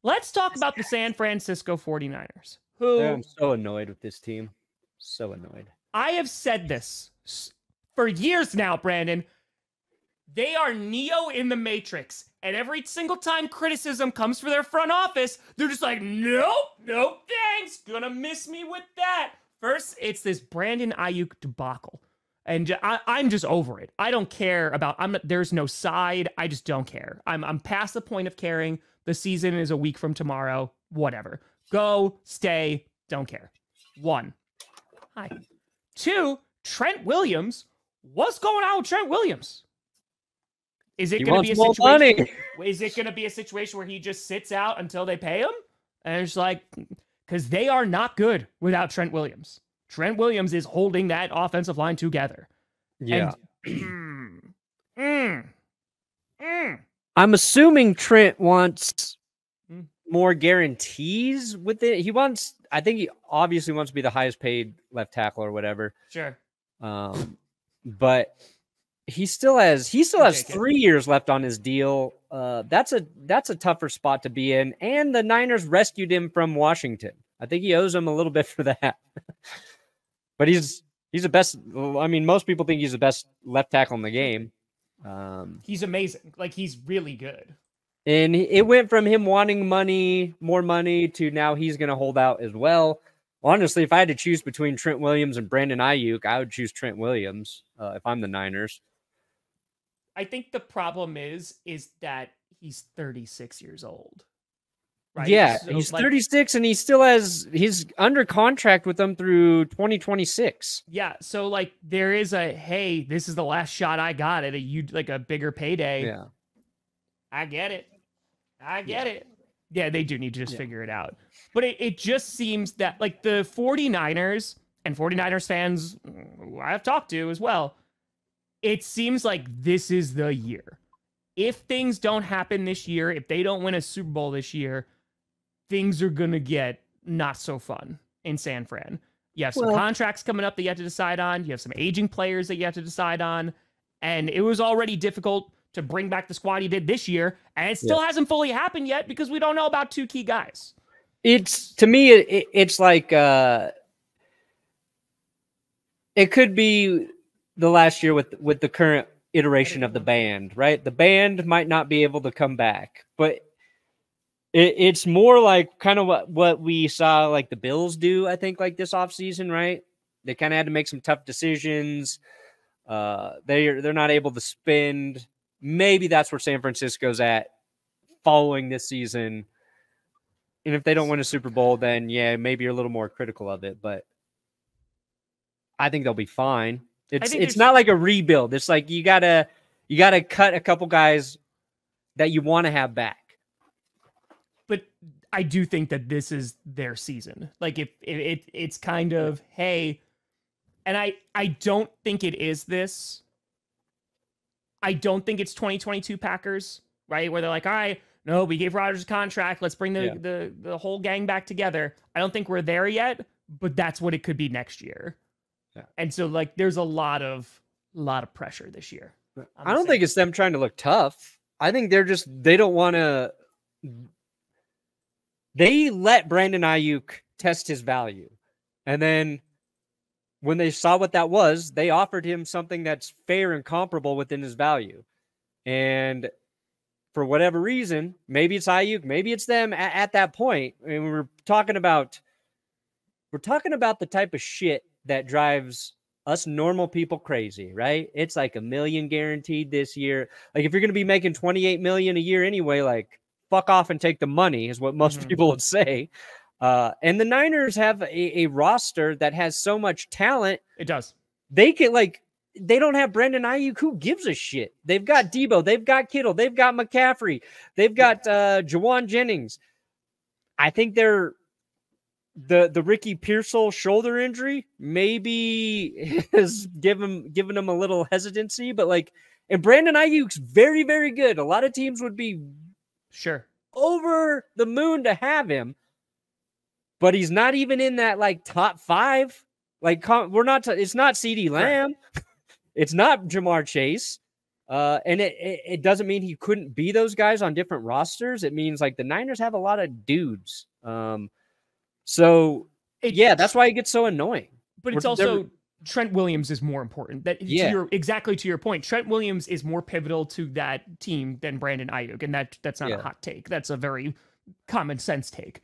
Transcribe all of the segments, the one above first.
Let's talk about the San Francisco 49ers, I'm who so annoyed with this team. So annoyed. I have said this for years now, Brandon. They are Neo in the Matrix. And every single time criticism comes for their front office, they're just like, nope, nope, thanks. Gonna miss me with that. First, it's this Brandon Ayuk debacle. And I'm just over it. I don't care about. There's no side. I just don't care. I'm past the point of caring. The season is a week from tomorrow. Whatever. Go, stay. Don't care. One. Hi. Two. Trent Williams. What's going on with Trent Williams? Is it going to be a situation? Is it going to be a situation where he just sits out until they pay him? And it's like, because they are not good without Trent Williams. Trent Williams is holding that offensive line together. Yeah. I'm assuming Trent wants more guarantees with it. I think he obviously wants to be the highest paid left tackle or whatever. Sure. But he still has 3 years left on his deal. That's a tougher spot to be in. And the Niners rescued him from Washington. I think he owes him a little bit for that. But he's the best. I mean, most people think he's the best left tackle in the game. He's amazing. Like, he's really good. And it went from him wanting more money, to now he's going to hold out as well. Honestly, if I had to choose between Trent Williams and Brandon Ayuk, I would choose Trent Williams if I'm the Niners. I think the problem is that he's 36 years old. Right? Yeah, so he's 36 and he's under contract with them through 2026. Yeah, so like there is hey, this is the last shot I got at a bigger payday. Yeah. I get it. Yeah, they do need to just figure it out. But it just seems that like the 49ers and 49ers fans who I've talked to as well, it seems like this is the year. If things don't happen this year, if they don't win a Super Bowl this year, things are going to get not so fun in San Fran. You have some contracts coming up that you have to decide on. You have some aging players that you have to decide on. And it was already difficult to bring back the squad you did this year. And it still hasn't fully happened yet because we don't know about two key guys. To me, it's like it could be the last year with the current iteration of the band, right? The band might not be able to come back, but it's more like kind of what we saw like the Bills do, I think, like this offseason, right? They kind of had to make some tough decisions. They're not able to spend. Maybe that's where San Francisco's at following this season. And if they don't win a Super Bowl, then yeah, maybe you're a little more critical of it, but I think they'll be fine. It's not like a rebuild. It's like you gotta cut a couple guys that you want to have back. But I do think that this is their season. Like if it's kind of, hey, and I don't think it is this. I don't think it's 2022 Packers, right? Where they're like, all right, no, we gave Rodgers a contract. Let's bring the whole gang back together. I don't think we're there yet, but that's what it could be next year. Yeah. And so like there's a lot of pressure this year. I don't think it's them trying to look tough. I think they don't want to. They let Brandon Ayuk test his value. And then when they saw what that was, they offered him something that's fair and comparable within his value. And for whatever reason, maybe it's Ayuk, maybe it's them at that point. I mean, we're talking about the type of shit that drives us normal people crazy, right? It's like $1 million guaranteed this year. Like if you're going to be making $28 million a year anyway, like fuck off and take the money is what most people would say. And the Niners have a roster that has so much talent. It does. They don't have Brandon Ayuk. Who gives a shit? They've got Debo. They've got Kittle. They've got McCaffrey. They've got Jawan Jennings. I think they're the Ricky Pearsall shoulder injury maybe has given them a little hesitancy, but like, and Brandon Ayuk's very, very good. A lot of teams would be over the moon to have him, but he's not even in that like top 5. Like it's not CeeDee Lamb. It's not Jamar Chase. And it doesn't mean he couldn't be those guys on different rosters. It means like the Niners have a lot of dudes. So yeah, that's why it gets so annoying. But it's also Trent Williams is more important. Exactly to your point. Trent Williams is more pivotal to that team than Brandon Ayuk, and that's not a hot take. That's a very common sense take.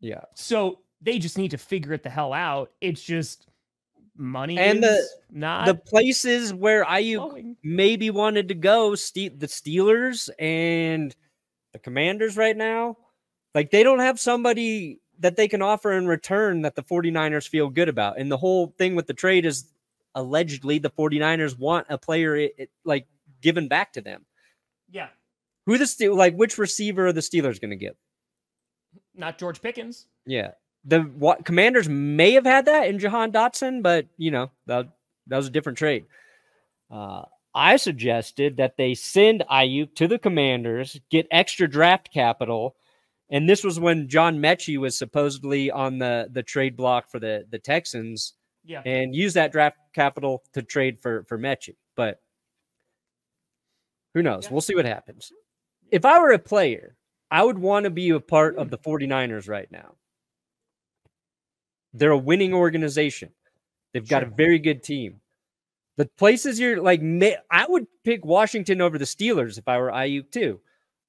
Yeah. So they just need to figure it the hell out. It's just money and not the places where Ayuk flowing. Maybe wanted to go. The Steelers and the Commanders right now, like they don't have somebody that they can offer in return that the 49ers feel good about. And the whole thing with the trade is allegedly the 49ers want a player like given back to them. Yeah. Which receiver are the Steelers going to give? Not George Pickens. Yeah. The Commanders may have had that in Jahan Dotson, but that was a different trade. I suggested that they send Ayuk to the Commanders, get extra draft capital. And this was when John Mechie was supposedly on the trade block for the Texans. Yeah. And use that draft capital to trade for Mechie. But who knows? Yeah. We'll see what happens. If I were a player, I would want to be a part of the 49ers right now. They're a winning organization. They've got a very good team. The places you're like, I would pick Washington over the Steelers if I were Ayuk too.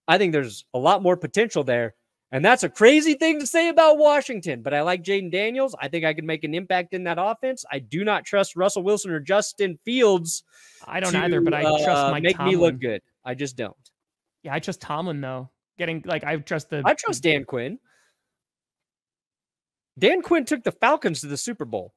I think there's a lot more potential there. And that's a crazy thing to say about Washington, but I like Jaden Daniels. I think I could make an impact in that offense. I do not trust Russell Wilson or Justin Fields. I don't either, but I trust Mike make Tomlin. Me look good. I just don't. Yeah, I trust Tomlin though. I trust Dan Quinn. Dan Quinn took the Falcons to the Super Bowl.